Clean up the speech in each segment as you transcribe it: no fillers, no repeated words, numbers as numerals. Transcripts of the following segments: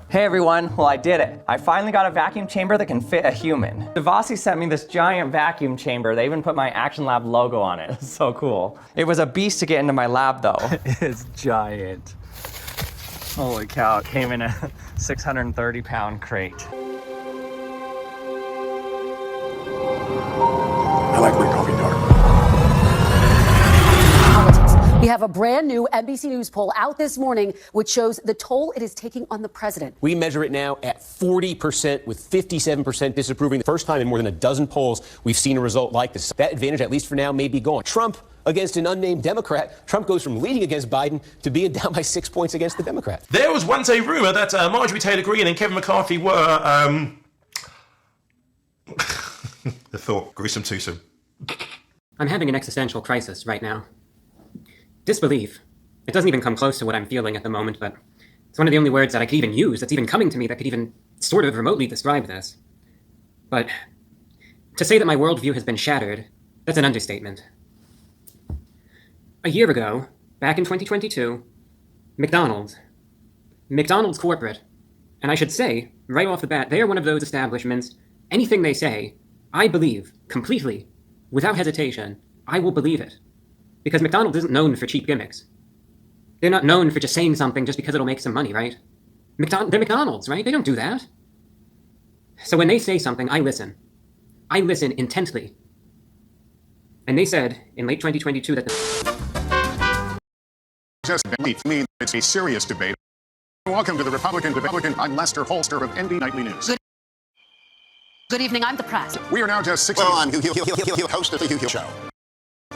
Hey everyone, well I did it. I finally got a vacuum chamber that can fit a human. Devasi sent me this giant vacuum chamber. They even put my Action Lab logo on it. It's so cool. It was a beast to get into my lab though. It's giant. Holy cow, it came in a 630-pound crate. I like my coffee dark. We have a brand new NBC News poll out this morning which shows the toll it is taking on the president. We measure it now at 40%, with 57% disapproving. The first time in more than a dozen polls we've seen a result like this. That advantage, at least for now, may be gone. Trump against an unnamed Democrat. Trump goes from leading against Biden to being down by 6 points against the Democrat. There was once a rumour that Marjorie Taylor Greene and Kevin McCarthy were, I thought, gruesome too soon. I'm having an existential crisis right now. Disbelief. It doesn't even come close to what I'm feeling at the moment, but it's one of the only words that I could even use that's even coming to me that could even sort of remotely describe this. But to say that my worldview has been shattered, that's an understatement. A year ago, back in 2022, McDonald's corporate, and I should say, right off the bat, they are one of those establishments, anything they say, I believe, completely, without hesitation, I will believe it. Because McDonald's isn't known for cheap gimmicks. They're not known for just saying something just because it'll make some money, right? They're McDonald's, right? They don't do that. So when they say something, I listen. I listen intently. And they said, in late 2022, that Just beneath me, it's a serious debate. Welcome to the Republican Debate. I'm Lester Holster of ND Nightly News. Good evening, I'm the press. We are now just 16... Well, I'm Hugh, host of the Hugh Show.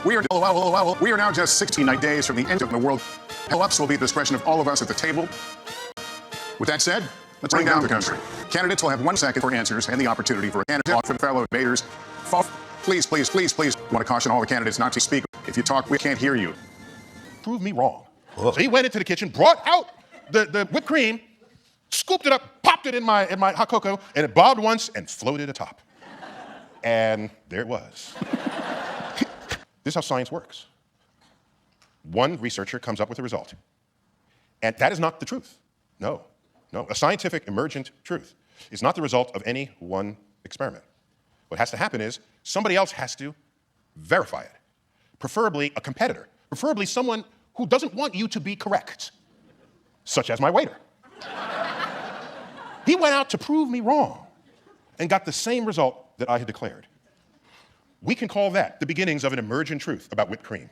We are now just 16 night days from the end of the world. Pull-ups will be at the discretion of all of us at the table. With that said, let's bring down the country. Candidates will have 1 second for answers and the opportunity for a candidate from fellow debaters. Please, want to caution all the candidates not to speak. If you talk, we can't hear you. Prove me wrong. So he went into the kitchen, brought out the whipped cream, scooped it up, popped it in my hot cocoa, and it bobbed once and floated atop. And there it was. This is how science works. One researcher comes up with a result. And that is not the truth. No. A scientific emergent truth is not the result of any one experiment. What has to happen is somebody else has to verify it. Preferably a competitor. Preferably someone who doesn't want you to be correct, such as my waiter. He went out to prove me wrong and got the same result that I had declared. We can call that the beginnings of an emergent truth about whipped cream.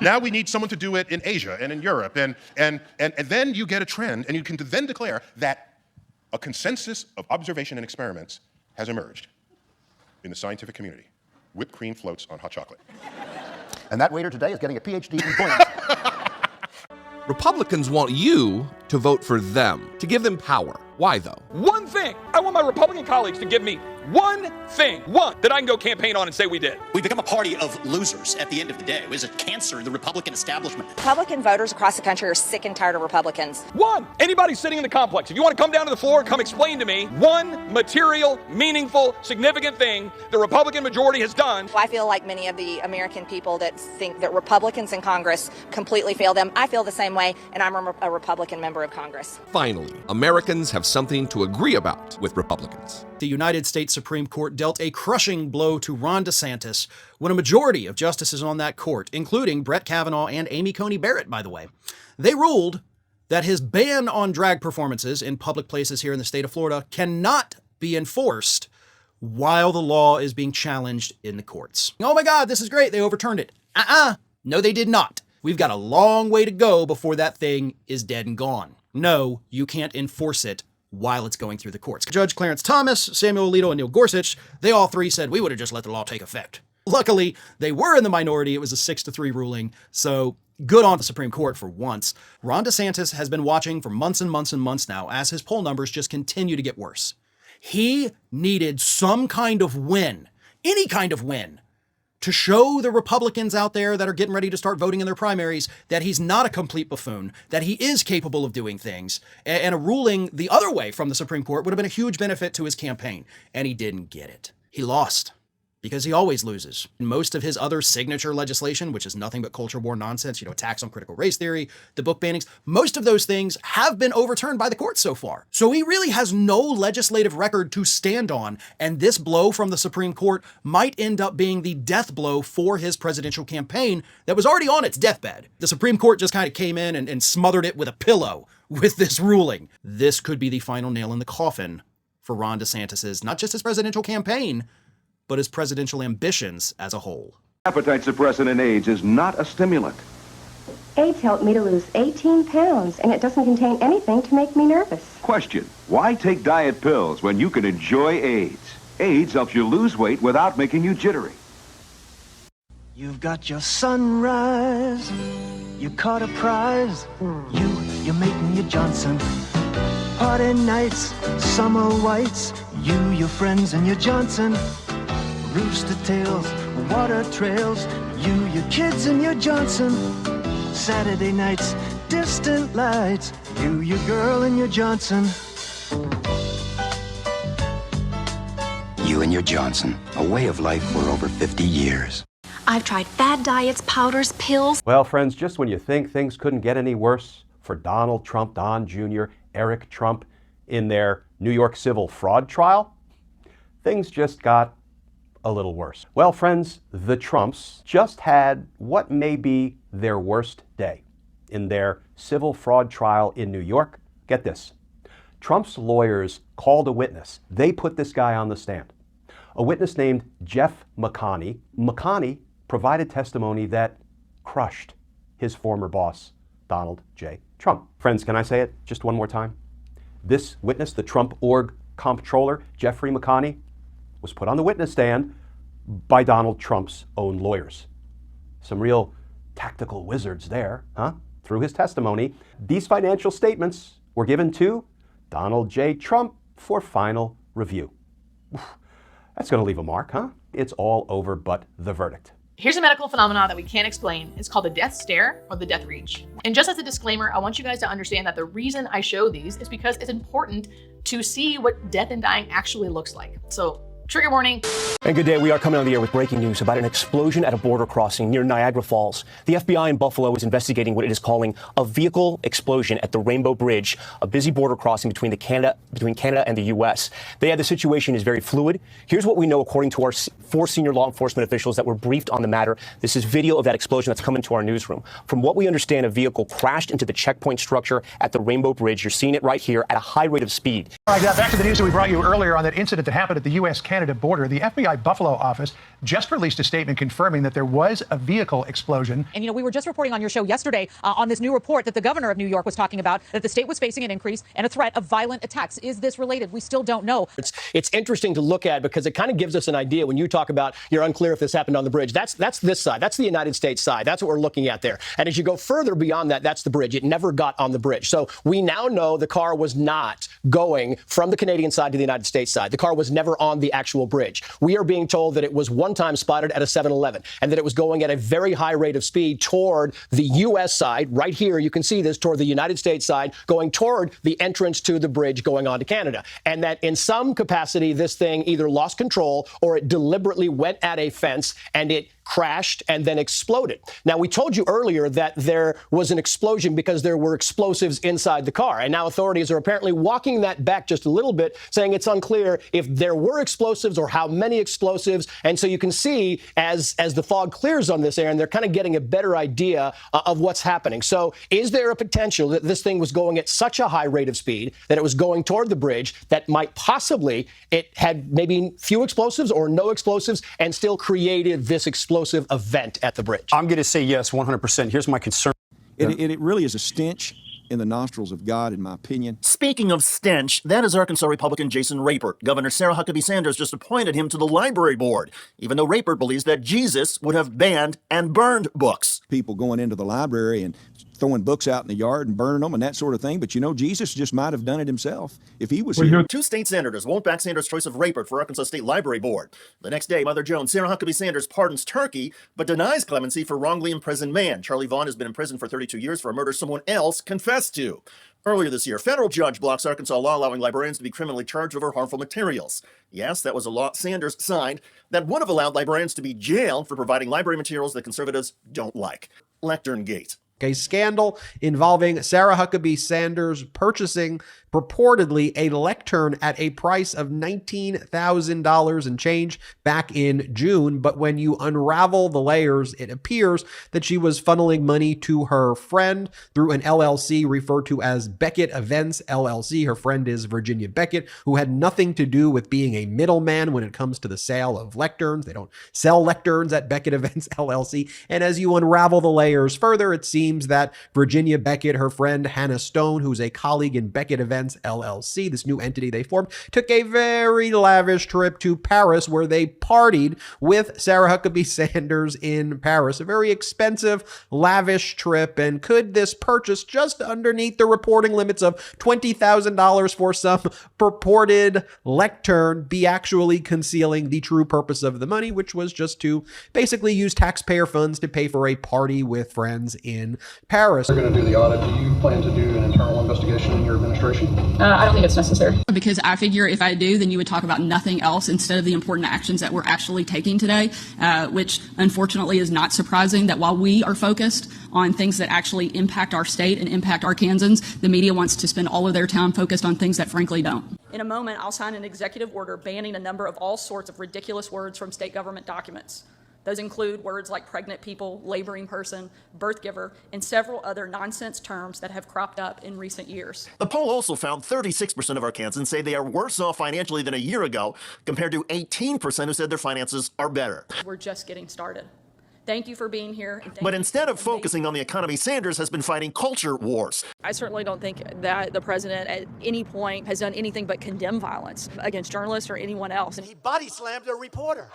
Now we need someone to do it in Asia and in Europe, and then you get a trend, and you can then declare that a consensus of observation and experiments has emerged in the scientific community. Whipped cream floats on hot chocolate. And that waiter today is getting a PhD in buoyancy. Republicans want you to vote for them, to give them power. Why, though? One thing. I want my Republican colleagues to give me one thing, that I can go campaign on and say we did. We become a party of losers at the end of the day. It was a cancer in the Republican establishment. Republican voters across the country are sick and tired of Republicans. One. Anybody sitting in the complex, if you want to come down to the floor and come explain to me one material, meaningful, significant thing the Republican majority has done. I feel like many of the American people that think that Republicans in Congress completely fail them. I feel the same way, and I'm a Republican member of Congress. Finally, Americans have something to agree about with Republicans. The United States Supreme Court dealt a crushing blow to Ron DeSantis when a majority of justices on that court, including Brett Kavanaugh and Amy Coney Barrett, by the way, they ruled that his ban on drag performances in public places here in the state of Florida cannot be enforced while the law is being challenged in the courts. Oh my God, this is great. They overturned it. No, they did not. We've got a long way to go before that thing is dead and gone. No, you can't enforce it while it's going through the courts. Judge Clarence Thomas, Samuel Alito, and Neil Gorsuch, they all three said we would have just let the law take effect. Luckily, they were in the minority. It was a 6-3 ruling, so good on the Supreme Court for once. Ron DeSantis has been watching for months and months and months now as his poll numbers just continue to get worse. He needed some kind of win, any kind of win, to show the Republicans out there that are getting ready to start voting in their primaries that he's not a complete buffoon, that he is capable of doing things, and a ruling the other way from the Supreme Court would have been a huge benefit to his campaign, and he didn't get it. He lost. because he always loses. Most of his other signature legislation, which is nothing but culture war nonsense, attacks on critical race theory, the book bannings, most of those things have been overturned by the courts so far. So he really has no legislative record to stand on, and this blow from the Supreme Court might end up being the death blow for his presidential campaign that was already on its deathbed. The Supreme Court just kind of came in and smothered it with a pillow with this ruling. This could be the final nail in the coffin for Ron DeSantis's, not just his presidential campaign, but his presidential ambitions as a whole. Appetite suppressant in AIDS is not a stimulant. AIDS helped me to lose 18 pounds, and it doesn't contain anything to make me nervous. Question: why take diet pills when you can enjoy AIDS? AIDS helps you lose weight without making you jittery. You've got your sunrise, you caught a prize, you're making your Johnson. Party nights, summer whites, your friends and your Johnson. Rooster tails, water trails, your kids and your Johnson. Saturday nights, distant lights, your girl and your Johnson. You and your Johnson, a way of life for over 50 years. I've tried fad diets, powders, pills. Well, friends, just when you think things couldn't get any worse for Donald Trump, Don Jr., Eric Trump in their New York civil fraud trial, things just got a little worse. Well, friends, the Trumps just had what may be their worst day in their civil fraud trial in New York. Get this. Trump's lawyers called a witness. They put this guy on the stand. A witness named Jeff McConney. McConney provided testimony that crushed his former boss, Donald J. Trump. Friends, can I say it just one more time? This witness, the Trump org comptroller, Jeffrey McConney, was put on the witness stand by Donald Trump's own lawyers. Some real tactical wizards there, huh? Through his testimony, these financial statements were given to Donald J. Trump for final review. That's going to leave a mark, huh? It's all over but the verdict. Here's a medical phenomenon that we can't explain. It's called the death stare or the death reach. And just as a disclaimer, I want you guys to understand that the reason I show these is because it's important to see what death and dying actually looks like. So, trigger warning. And good day. We are coming on the air with breaking news about an explosion at a border crossing near Niagara Falls. The FBI in Buffalo is investigating what it is calling a vehicle explosion at the Rainbow Bridge, a busy border crossing between Canada and the U.S. They add the situation is very fluid. Here's what we know according to our 4 senior law enforcement officials that were briefed on the matter. This is video of that explosion that's come into our newsroom. From what we understand, a vehicle crashed into the checkpoint structure at the Rainbow Bridge. You're seeing it right here at a high rate of speed. All right, back to the news that we brought you earlier on that incident that happened at the U.S.-Canada border. The FBI Buffalo office just released a statement confirming that there was a vehicle explosion. And, we were just reporting on your show yesterday on this new report that the governor of New York was talking about, that the state was facing an increase and a threat of violent attacks. Is this related? We still don't know. It's interesting to look at because it kind of gives us an idea when you talk about you're unclear if this happened on the bridge. That's this side. That's the United States side. That's what we're looking at there. And as you go further beyond that, that's the bridge. It never got on the bridge. So we now know the car was not going from the Canadian side to the United States side. The car was never on the actual bridge. We are being told that it was one time spotted at a 7-Eleven and that it was going at a very high rate of speed toward the U.S. side. Right here, you can see this toward the United States side, going toward the entrance to the bridge going on to Canada. And that in some capacity, this thing either lost control or it deliberately went at a fence and it crashed and then exploded. Now, we told you earlier that there was an explosion because there were explosives inside the car. And now authorities are apparently walking that back just a little bit, saying it's unclear if there were explosives or how many explosives. And so you can see as the fog clears on this area, and they're kind of getting a better idea of what's happening. So is there a potential that this thing was going at such a high rate of speed that it was going toward the bridge that might possibly it had maybe few explosives or no explosives and still created this explosive event at the bridge? I'm going to say yes, 100%. Here's my concern. It really is a stench in the nostrils of God, in my opinion. Speaking of stench, that is Arkansas Republican Jason Rapert. Governor Sarah Huckabee Sanders just appointed him to the library board, even though Rapert believes that Jesus would have banned and burned books. People going into the library and throwing books out in the yard and burning them and that sort of thing. But, you know, Jesus just might have done it himself if he was here. Two state senators won't back Sanders' choice of Rapert for Arkansas State Library Board. The next day, Mother Jones, Sarah Huckabee Sanders, pardons Turkey, but denies clemency for wrongly imprisoned man. Charlie Vaughn has been in prison for 32 years for a murder someone else confessed to. Earlier this year, federal judge blocks Arkansas law allowing librarians to be criminally charged over harmful materials. Yes, that was a law Sanders signed that would have allowed librarians to be jailed for providing library materials that conservatives don't like. Lectern Gate. A scandal involving Sarah Huckabee Sanders purchasing purportedly a lectern at a price of $19,000 and change back in June. But when you unravel the layers, it appears that she was funneling money to her friend through an LLC referred to as Beckett Events LLC. Her friend is Virginia Beckett, who had nothing to do with being a middleman when it comes to the sale of lecterns. They don't sell lecterns at Beckett Events LLC. And as you unravel the layers further, it seems that Virginia Beckett, her friend Hannah Stone, who's a colleague in Beckett Events LLC, this new entity they formed, took a very lavish trip to Paris where they partied with Sarah Huckabee Sanders in Paris. A very expensive, lavish trip. And could this purchase just underneath the reporting limits of $20,000 for some purported lectern be actually concealing the true purpose of the money, which was just to basically use taxpayer funds to pay for a party with friends in Paris? We're going to do the audit. Do you plan to do an internal investigation in your administration? I don't think it's necessary. Because I figure if I do, then you would talk about nothing else instead of the important actions that we're actually taking today, which unfortunately is not surprising that while we are focused on things that actually impact our state and impact Arkansans, the media wants to spend all of their time focused on things that frankly don't. In a moment, I'll sign an executive order banning a number of all sorts of ridiculous words from state government documents. Those include words like pregnant people, laboring person, birth giver, and several other nonsense terms that have cropped up in recent years. The poll also found 36% of Arkansans say they are worse off financially than a year ago, compared to 18% who said their finances are better. We're just getting started. Thank you for being here. But instead of focusing on the economy, Sanders has been fighting culture wars. I certainly don't think that the president at any point has done anything but condemn violence against journalists or anyone else. And he body slammed a reporter.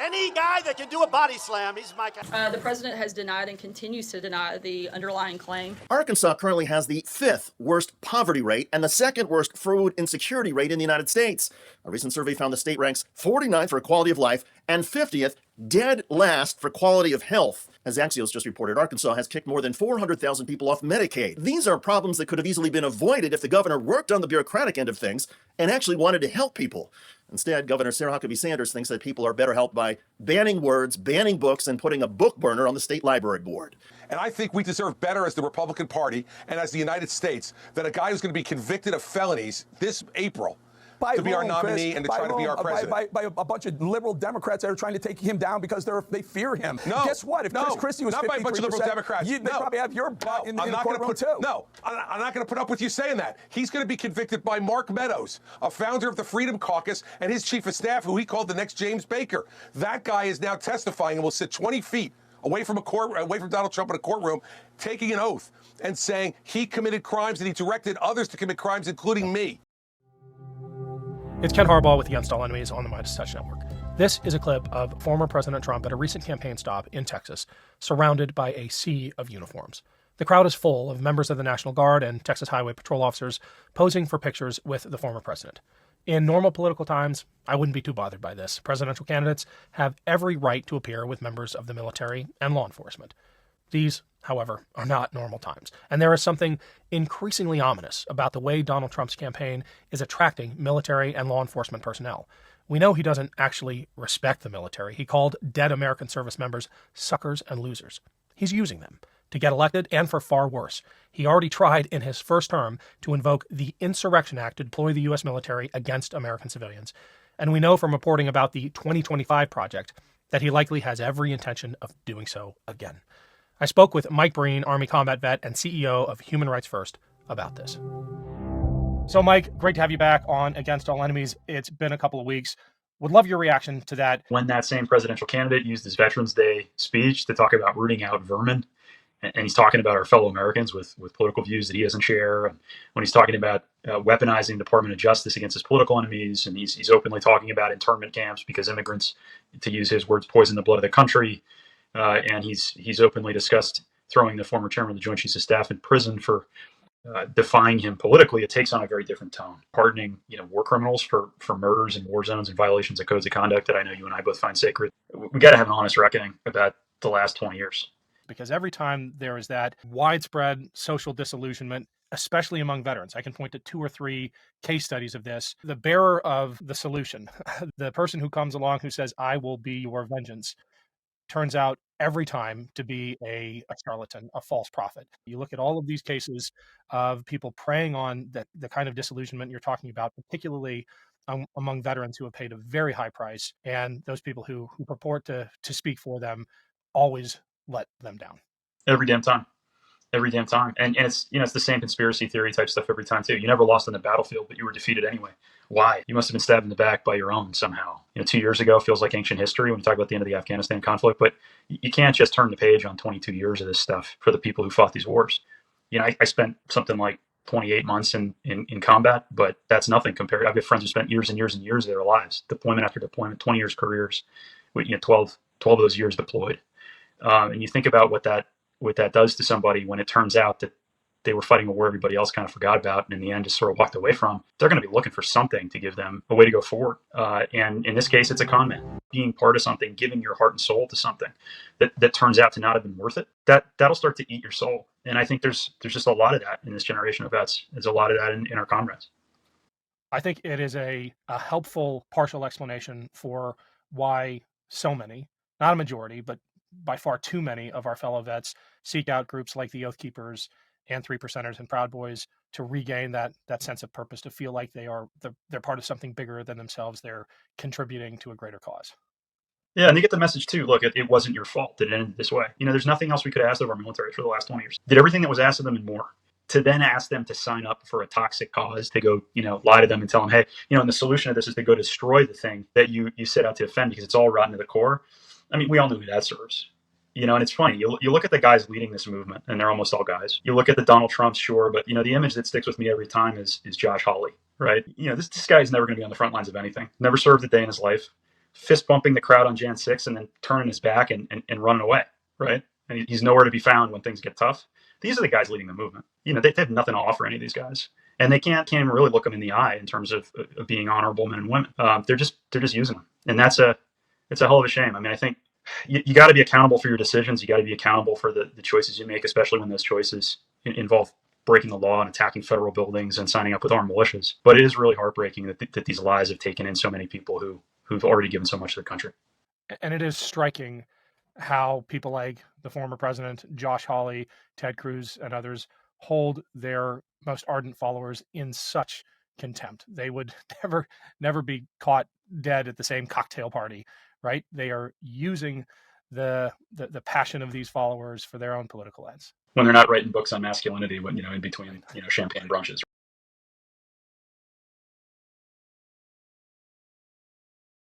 Any guy that can do a body slam, he's my guy. The president has denied and continues to deny the underlying claim. Arkansas currently has the 5th worst poverty rate and the 2nd worst food insecurity rate in the United States. A recent survey found the state ranks 49th for quality of life and 50th, dead last for quality of health. As Axios just reported, Arkansas has kicked more than 400,000 people off Medicaid. These are problems that could have easily been avoided if the governor worked on the bureaucratic end of things and actually wanted to help people. Instead, Governor Sarah Huckabee Sanders thinks that people are better helped by banning words, banning books, and putting a book burner on the state library board. And I think we deserve better as the Republican Party and as the United States than a guy who's going to be convicted of felonies this April to be our nominee and to try to be our president. By a bunch of liberal Democrats that are trying to take him down because they fear him. No. Guess what? If Chris Christie was not by a bunch of liberal Democrats. They probably have your butt in the courtroom too. No, I'm not going to put up with you saying that. He's going to be convicted by Mark Meadows, a founder of the Freedom Caucus, and his chief of staff, who he called the next James Baker. That guy is now testifying and will sit 20 feet away from Donald Trump in a courtroom, taking an oath and saying he committed crimes and he directed others to commit crimes, including me. It's Ken Harbaugh with Against All Enemies on the Midas Touch Network. This is a clip of former President Trump at a recent campaign stop in Texas, surrounded by a sea of uniforms. The crowd is full of members of the National Guard and Texas Highway Patrol officers posing for pictures with the former president. In normal political times, I wouldn't be too bothered by this. Presidential candidates have every right to appear with members of the military and law enforcement. These, however, are not normal times, and there is something increasingly ominous about the way Donald Trump's campaign is attracting military and law enforcement personnel. We know he doesn't actually respect the military. He called dead American service members suckers and losers. He's using them to get elected and for far worse. He already tried in his first term to invoke the Insurrection Act to deploy the U.S. military against American civilians. And we know from reporting about the 2025 project that he likely has every intention of doing so again. I spoke with Mike Breen, Army combat vet and CEO of Human Rights First, about this. So, Mike, great to have you back on Against All Enemies. It's been a couple of weeks. Would love your reaction to that. When that same presidential candidate used his Veterans Day speech to talk about rooting out vermin, and he's talking about our fellow Americans with political views that he doesn't share, and when he's talking about weaponizing the Department of Justice against his political enemies, and he's openly talking about internment camps because immigrants, to use his words, poison the blood of the country. And he's openly discussed throwing the former chairman of the Joint Chiefs of Staff in prison for defying him politically, it takes on a very different tone. Pardoning, war criminals for murders and war zones and violations of codes of conduct that I know you and I both find sacred. We got to have an honest reckoning about the last 20 years. Because every time there is that widespread social disillusionment, especially among veterans, I can point to 2 or 3 case studies of this. The bearer of the solution, the person who comes along who says, I will be your vengeance, turns out every time to be a charlatan, a false prophet. You look at all of these cases of people preying on the kind of disillusionment you're talking about, particularly among veterans who have paid a very high price, and those people who purport to speak for them always let them down. Every damn time. And it's, it's the same conspiracy theory type stuff every time too. You never lost on the battlefield, but you were defeated anyway. Why? You must have been stabbed in the back by your own somehow. 2 years ago feels like ancient history when you talk about the end of the Afghanistan conflict, but you can't just turn the page on 22 years of this stuff for the people who fought these wars. I spent something like 28 months in combat, but that's nothing compared. I've got friends who spent years and years and years of their lives, deployment after deployment, 20 years careers, with 12 of those years deployed. And you think about what that does to somebody when it turns out that they were fighting a war everybody else kind of forgot about and in the end just sort of walked away from. They're going to be looking for something to give them a way to go forward. And in this case, it's a con man. Being part of something, giving your heart and soul to something that turns out to not have been worth it, that'll start to eat your soul. And I think there's just a lot of that in this generation of vets. There's a lot of that in our comrades. I think it is a helpful partial explanation for why so many, not a majority, but by far too many of our fellow vets seek out groups like the Oath Keepers and 3%ers and Proud Boys to regain that sense of purpose, to feel like they're part of something bigger than themselves. They're contributing to a greater cause. Yeah, and they get the message too. Look, it wasn't your fault that it ended this way. There's nothing else we could ask of our military for the last 20 years. Did everything that was asked of them and more. To then ask them to sign up for a toxic cause, to go, lie to them and tell them, hey, and the solution to this is to go destroy the thing that you set out to defend because it's all rotten to the core. I mean, we all know who that serves. And it's funny. You look at the guys leading this movement, and they're almost all guys. You look at the Donald Trumps, sure, but the image that sticks with me every time is Josh Hawley, right? This guy's never going to be on the front lines of anything. Never served a day in his life. Fist bumping the crowd on Jan 6 and then turning his back and running away, right? And he's nowhere to be found when things get tough. These are the guys leading the movement. They have nothing to offer any of these guys, and they can't even really look them in the eye in terms of being honorable men and women. They're just using them, and it's a hell of a shame. I mean, I think. You got to be accountable for your decisions. You got to be accountable for the choices you make, especially when those choices involve breaking the law and attacking federal buildings and signing up with armed militias. But it is really heartbreaking that these lies have taken in so many people who've already given so much to the country. And it is striking how people like the former president, Josh Hawley, Ted Cruz, and others hold their most ardent followers in such contempt. They would never be caught dead at the same cocktail party. Right? They are using the passion of these followers for their own political ends. When they're not writing books on masculinity, when in between champagne brunches.